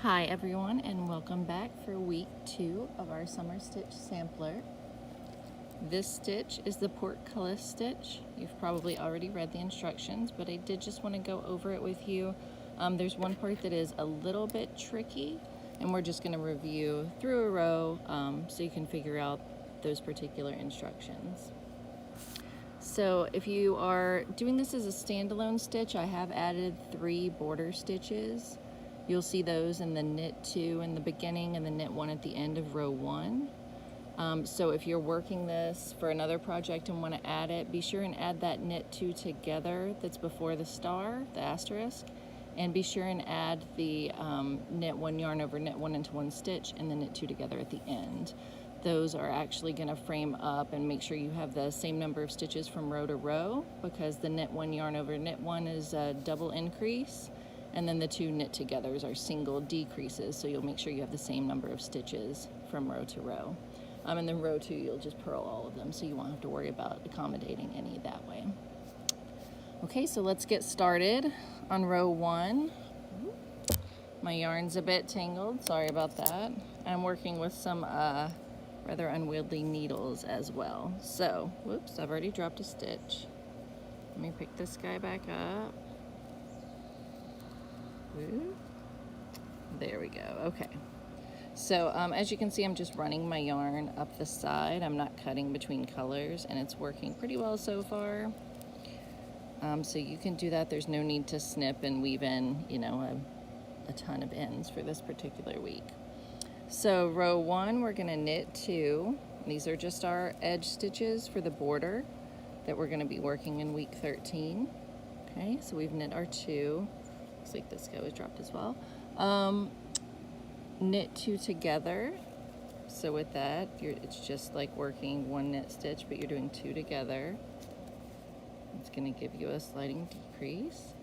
Hi everyone, and welcome back for week 2 of our summer stitch sampler. This stitch is the Portcullis Stitch. You've probably already read the instructions, but I did just want to go over it with you. There's one part that is a little bit tricky, and we're just going to review through a row so you can figure out those particular instructions. So if you are doing this as a standalone stitch, I have added 3 border stitches. You'll see those in the knit 2 in the beginning and the knit 1 at the end of row 1. So if you're working this for another project and want to add it, be sure and add that knit 2 together that's before the star, the asterisk, and be sure and add the knit 1 yarn over knit 1 into 1 stitch and the knit 2 together at the end. Those are actually going to frame up, and make sure you have the same number of stitches from row to row, because the knit 1 yarn over knit 1 is a double increase, and then the 2 knit togethers are single decreases, so you'll make sure you have the same number of stitches from row to row. And then row 2, you'll just purl all of them, so you won't have to worry about accommodating any that way. Okay, so let's get started on row 1. My yarn's a bit tangled, sorry about that. I'm working with some rather unwieldy needles as well. So, whoops, I've already dropped a stitch. Let me pick this guy back up. Ooh. There we go. Okay. So as you can see, I'm just running my yarn up the side. I'm not cutting between colors, and it's working pretty well so far. So you can do that. There's no need to snip and weave in, you know, a ton of ends for this particular week. So row 1, we're going to knit 2. These are just our edge stitches for the border that we're going to be working in week 13. Okay, so we've knit our 2. Looks like this guy was dropped as well. Knit 2 together. So with that, it's just like working 1 knit stitch, but you're doing 2 together. It's going to give you a sliding decrease.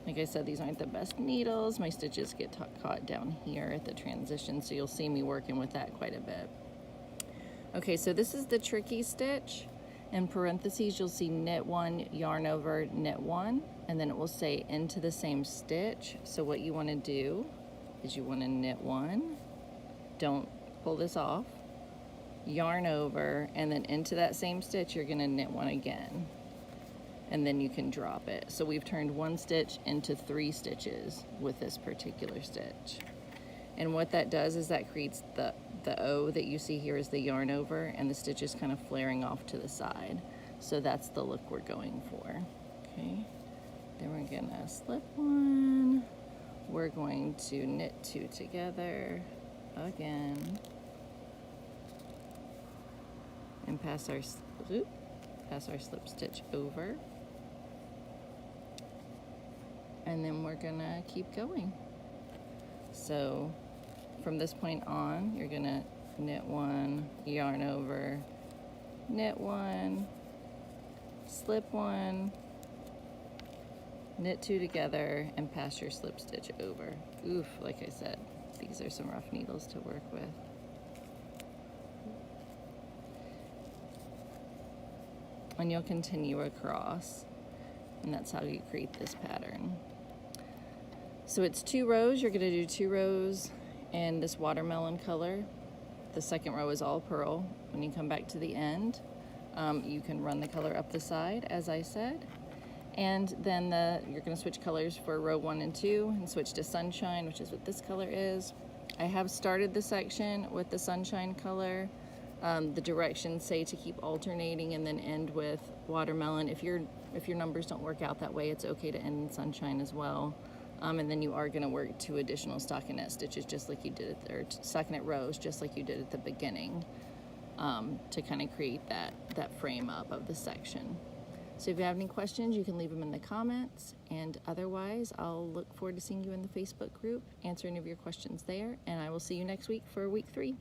Like I said, these aren't the best needles. My stitches get caught down here at the transition, so you'll see me working with that quite a bit. Okay, so this is the tricky stitch. In parentheses, you'll see knit 1, yarn over, knit 1, and then it will say into the same stitch. So what you want to do is you want to knit 1, don't pull this off, yarn over, and then into that same stitch you're going to knit 1 again, and then you can drop it. So we've turned 1 stitch into 3 stitches with this particular stitch. And what that does is that creates the O that you see here is the yarn over, and the stitch is kind of flaring off to the side. So that's the look we're going for. Okay, then we're gonna slip 1. We're going to knit 2 together again, and pass our slip stitch over, and then we're gonna keep going. So from this point on, you're gonna knit 1, yarn over, knit 1, slip 1, knit 2 together, and pass your slip stitch over. Oof, like I said, these are some rough needles to work with. And you'll continue across, and that's how you create this pattern. So it's 2 rows. You're gonna do 2 rows in this watermelon color. The second row is all purl. When you come back to the end, you can run the color up the side, as I said. And then you're gonna switch colors for row 1 and 2 and switch to sunshine, which is what this color is. I have started the section with the sunshine color. The directions say to keep alternating and then end with watermelon. If your numbers don't work out that way, it's okay to end in sunshine as well. And then you are going to work 2 additional stockinette stitches, just like you did or stockinette rows, just like you did at the beginning, to kind of create that frame up of the section. So if you have any questions, you can leave them in the comments, and otherwise I'll look forward to seeing you in the Facebook group, answer any of your questions there, and I will see you next week for week 3.